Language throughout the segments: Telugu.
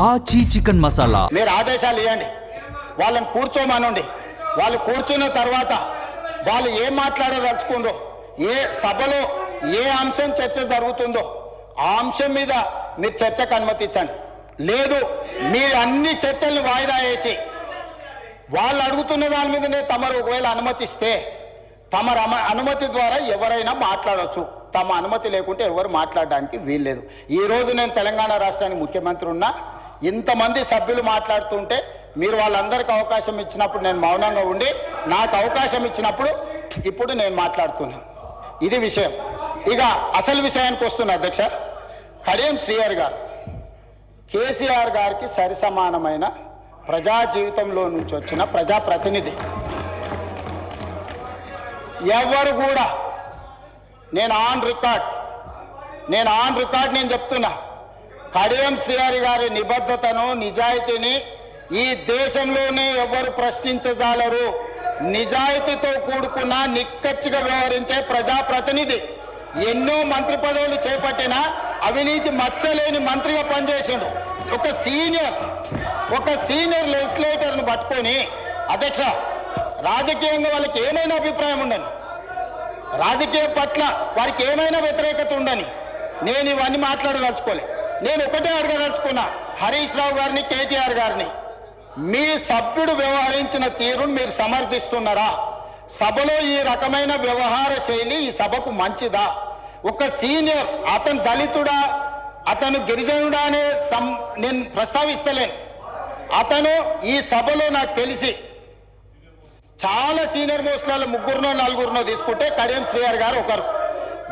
ఆచి చికెన్ మసాలా. మీరు ఆదేశాలు ఇవ్వండి, వాళ్ళని కూర్చోమనండి. వాళ్ళు కూర్చున్న తర్వాత వాళ్ళు ఏం మాట్లాడదలుచుకుందో, ఏ సభలో ఏ అంశం చర్చ జరుగుతుందో ఆ అంశం మీద మీరు చర్చకు అనుమతించండి. లేదు మీరు అన్ని చర్చల్ని వాయిదా వేసి వాళ్ళు అడుగుతున్న దాని మీదనే తమరు ఒకవేళ అనుమతిస్తే తమ అనుమతి ద్వారా ఎవరైనా మాట్లాడవచ్చు. తమ అనుమతి లేకుంటే ఎవరు మాట్లాడడానికి వీల్లేదు. ఈరోజు నేను తెలంగాణ రాష్ట్రానికి ముఖ్యమంత్రి ఉన్నా, ఇంతమంది సభ్యులు మాట్లాడుతుంటే మీరు వాళ్ళందరికీ అవకాశం ఇచ్చినప్పుడు నేను మౌనంగా ఉండి, నాకు అవకాశం ఇచ్చినప్పుడు ఇప్పుడు నేను మాట్లాడుతున్నాను. ఇది విషయం. ఇక అసలు విషయానికి వస్తున్నా అధ్యక్ష. కడియం శ్రీహరి గారు కేసీఆర్ గారికి సరిసమానమైన ప్రజా జీవితంలో నుంచి వచ్చిన ప్రజాప్రతినిధి. ఎవరు కూడా నేను ఆన్ రికార్డ్ నేను చెప్తున్నా, కడియం శ్రీహరి గారి నిబద్ధతను నిజాయితీని ఈ దేశంలోనే ఎవరు ప్రశ్నించజాలరు. నిజాయితీతో కూడుకున్న నిక్కచ్చిగా వ్యవహరించే ప్రజాప్రతినిధి. ఎన్నో మంత్రి పదవులు చేపట్టిన అవినీతి మచ్చలేని మంత్రిగా పనిచేసిండు. ఒక సీనియర్ లెజిస్లేటర్ను పట్టుకొని అధ్యక్ష, రాజకీయంగా వాళ్ళకి ఏమైనా అభిప్రాయం ఉండని, రాజకీయ పట్ల వారికి ఏమైనా వ్యతిరేకత ఉండని నేను ఇవన్నీ మాట్లాడదలుచుకోలే. నేను ఒకటే అడగదలుచుకున్నా, హరీష్ రావు గారిని, కేటీఆర్ గారిని, మీ సభ్యుడు వ్యవహరించిన తీరును మీరు సమర్థిస్తున్నారా? సభలో ఈ రకమైన వ్యవహార శైలి ఈ సభకు మంచిదా? ఒక సీనియర్, అతను దళితుడా, అతను గిరిజనుడా అనే నేను ప్రస్తావిస్తలేను. అతను ఈ సభలో నాకు తెలిసి చాలా సీనియర్ మోస్ట్లలో 3-4 తీసుకుంటే కడియం శ్రీహరి గారు ఒకరు.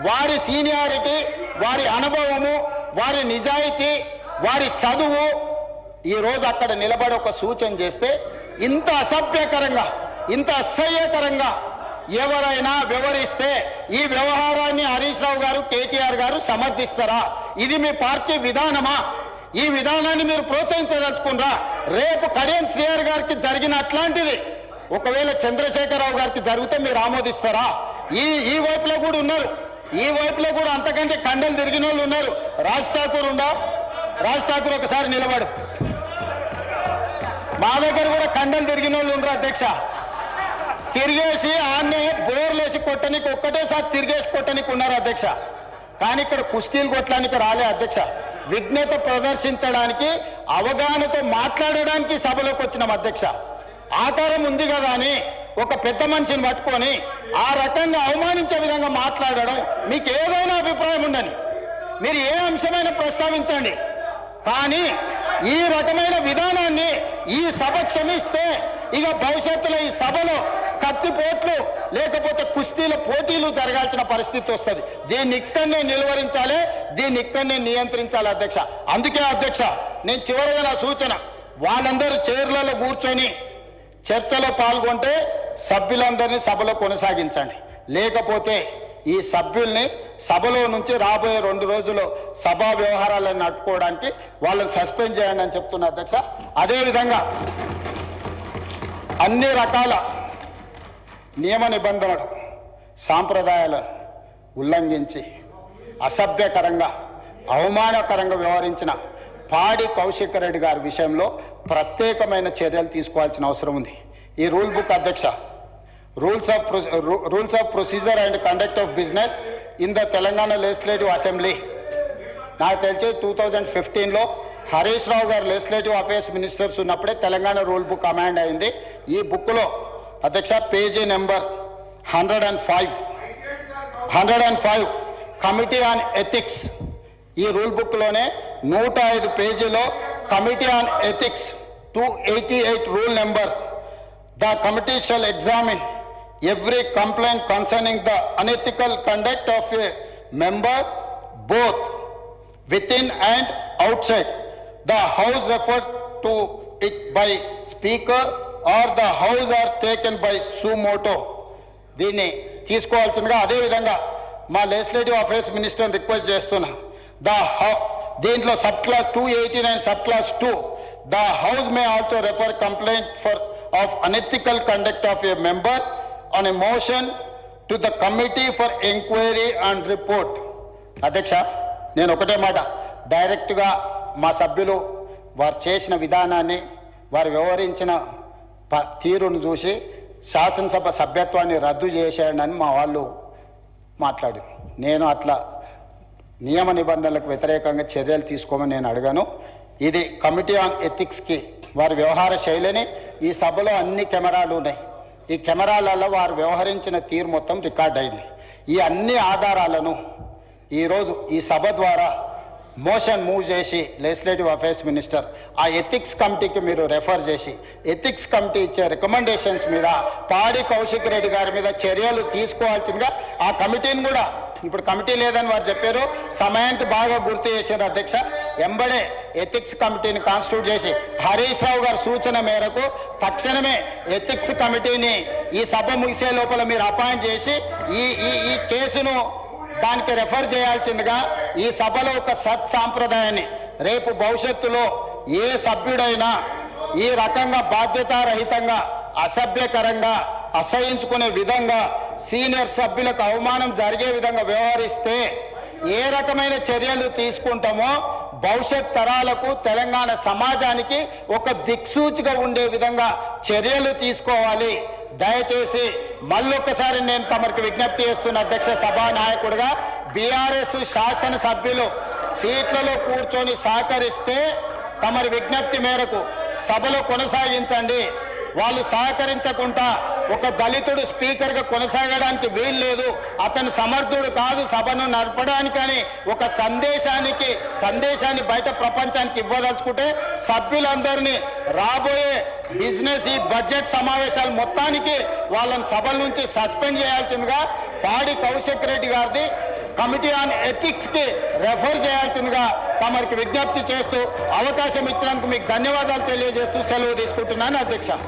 వారి సీనియారిటీ, వారి అనుభవము, వారి నిజాయితీ, వారి చదువు ఈరోజు అక్కడ నిలబడి ఒక సూచన చేస్తే ఇంత అసభ్యకరంగా, ఇంత అసహ్యకరంగా ఎవరైనా వ్యవహరిస్తే ఈ వ్యవహారాన్ని హరీష్ రావు గారు, కేటీఆర్ గారు సమర్థిస్తారా? ఇది మీ పార్టీ విధానమా? ఈ విధానాన్ని మీరు ప్రోత్సహించదలుచుకున్నారా? రేపు కడియం శ్రీహరి గారికి జరిగిన అట్లాంటిది ఒకవేళ చంద్రశేఖరరావు గారికి జరిగితే మీరు ఆమోదిస్తారా? ఈ వైపులో కూడా ఉన్నారు, ఈ వైపులో కూడా అంతకంటే కండలు తిరిగిన వాళ్ళు ఉన్నారు. రాజ్ ఠాకూర్ ఒకసారి నిలబడు. మా దగ్గర కూడా కండలు తిరిగిన వాళ్ళు ఉన్నారు అధ్యక్ష. తిరిగేసి ఆన్నే బోర్లేసి కొట్టనికి, ఒక్కటేసారి తిరిగేసి కొట్టనికి ఉన్నారు అధ్యక్ష. కానీ ఇక్కడ కుస్తీలు కొట్టడానికి రాలే అధ్యక్ష. విఘ్నత ప్రదర్శించడానికి, అవగాహనతో మాట్లాడడానికి సభలోకి వచ్చినాం అధ్యక్ష. ఆకారం ఉంది కదా అని ఒక పెద్ద మనిషిని పట్టుకొని ఆ రకంగా అవమానించే విధంగా మాట్లాడడం, మీకు ఏదైనా అభిప్రాయం ఉండని, మీరు ఏ అంశమైనా ప్రస్తావించండి. కానీ ఈ రకమైన విధానాన్ని ఈ సభ క్షమిస్తే ఇక భవిష్యత్తులో ఈ సభలో కత్తిపోట్లు లేకపోతే కుస్తీల పోటీలు జరగాల్సిన పరిస్థితి వస్తుంది. దీన్ని ఇక్కడనే నిలువరించాలి, దీన్ని ఇక్కడనే నియంత్రించాలి అధ్యక్ష. అందుకే అధ్యక్ష, నేను చివరిగా నా సూచన, వాళ్ళందరూ చైర్లలో కూర్చొని చర్చలో పాల్గొంటే సభ్యులందరినీ సభలో కొనసాగించండి. లేకపోతే ఈ సభ్యుల్ని సభలో నుంచి రాబోయే 2 రోజుల్లో సభా వ్యవహారాలను నడుపుకోవడానికి వాళ్ళని సస్పెండ్ చేయండి అని చెప్తున్నా అధ్యక్ష. అదేవిధంగా అన్ని రకాల నియమ నిబంధనలు, సాంప్రదాయాలను ఉల్లంఘించి అసభ్యకరంగా, అవమానకరంగా వ్యవహరించిన పాడి కౌశిక్ రెడ్డి గారి విషయంలో ప్రత్యేకమైన చర్యలు తీసుకోవాల్సిన అవసరం ఉంది. ఈ రూల్ బుక్ అధ్యక్ష, rules of procedure and conduct of business in the Telangana legislative assembly, నాకు తెలిసి 2015లో హరీష్ రావు గారు లెజిస్లేటివ్ అఫేర్స్ మినిస్టర్స్ ఉన్నప్పుడే తెలంగాణ రూల్ బుక్ అమెండ్ అయింది. ఈ బుక్లో అధ్యక్ష page number 105 committee on ethics, ఈ రూల్ బుక్లోనే 105 పేజీలో committee on ethics 288 rule number, the committee shall examine every complaint concerning the unethical conduct of a member both within and outside the house referred to it by speaker or the house are taken by suo motu. దీన్ని తీసుకోవాల్సిందిగా అదేవిధంగా మా లెజిస్లేటివ్ అఫేర్స్ మినిస్టర్ని రిక్వెస్ట్ చేస్తున్నా. దీంట్లో sub class 289 sub class 2, the house may also refer complaint of unethical conduct of a member on a motion to the committee for inquiry and report. అధ్యక్ష, నేను ఒకటే మాట, డైరెక్ట్గా మా సభ్యులు వారు చేసిన విధానాన్ని, వారు వ్యవహరించిన తీరును చూసి శాసనసభ సభ్యత్వాన్ని రద్దు చేసేయడని మా వాళ్ళు మాట్లాడి, నేను అట్లా నియమ నిబంధనలకు వ్యతిరేకంగా చర్యలు తీసుకోమని నేను అడిగాను. ఇది కమిటీ ఆన్ ఎథిక్స్కి వారి వ్యవహార శైలిని, ఈ సభలో అన్ని కెమెరాలు ఉన్నాయి, ఈ కెమెరాలలో వారు వ్యవహరించిన తీరు మొత్తం రికార్డ్ అయింది. ఈ అన్ని ఆధారాలను ఈరోజు ఈ సభ ద్వారా మోషన్ మూవ్ చేసి లెజిస్లేటివ్ అఫైర్స్ మినిస్టర్ ఆ ఎథిక్స్ కమిటీకి మీరు రెఫర్ చేసి, ఎథిక్స్ కమిటీ ఇచ్చే రికమెండేషన్స్ మీద పాడి కౌశిక్ రెడ్డి గారి మీద చర్యలు తీసుకోవాల్సిందిగా ఆ కమిటీని కూడా, ఇప్పుడు కమిటీ లేదని వారు చెప్పారు, సమయానికి బాగా గుర్తు చేశారు అధ్యక్ష. ఎంబడే ఎథిక్స్ కమిటీని కాన్స్టిట్యూట్ చేసి హరీష్ రావు గారి సూచన మేరకు తక్షణమే ఎథిక్స్ కమిటీని ఈ సభ ముగిసే లోపల మీరు అపాయింట్ చేసి ఈ కేసును దానికి రెఫర్ చేయాల్సిందిగా ఈ సభలో ఒక సత్సాంప్రదాయాన్ని, రేపు భవిష్యత్తులో ఏ సభ్యుడైనా ఈ రకంగా బాధ్యతారహితంగా, అసభ్యకరంగా, అసహించుకునే విధంగా, సీనియర్ సభ్యులకు అవమానం జరిగే విధంగా వ్యవహరిస్తే ఏ రకమైన చర్యలు తీసుకుంటామో భవిష్యత్ తరాలకు, తెలంగాణ సమాజానికి ఒక దిక్సూచిగా ఉండే విధంగా చర్యలు తీసుకోవాలి. దయచేసి మళ్ళొక్కసారి నేను తమరికి విజ్ఞప్తి చేస్తున్న అధ్యక్ష, సభా నాయకుడిగా బీఆర్ఎస్ శాసనసభ్యులు సీట్లలో కూర్చొని సహకరిస్తే తమరి విజ్ఞప్తి మేరకు సభలో కొనసాగించండి. వాళ్ళు సహకరించకుండా ఒక దళితుడు స్పీకర్గా కొనసాగడానికి వీలు లేదు, అతను సమర్థుడు కాదు సభను నడపడానికని ఒక సందేశాన్ని బయట ప్రపంచానికి ఇవ్వదలుచుకుంటే సభ్యులందరినీ రాబోయే బిజినెస్ ఈ బడ్జెట్ సమావేశాలు మొత్తానికి వాళ్ళని సభల నుంచి సస్పెండ్ చేయాల్సిందిగా పాడి కౌశిక్ రెడ్డి గారిది కమిటీ ఆన్ ఎథిక్స్కి రెఫర్ చేయాల్సిందిగా తమరికి విజ్ఞప్తి చేస్తూ అవకాశం ఇచ్చినందుకు మీకు ధన్యవాదాలు తెలియజేస్తూ సెలవు తీసుకుంటున్నాను అధ్యక్ష.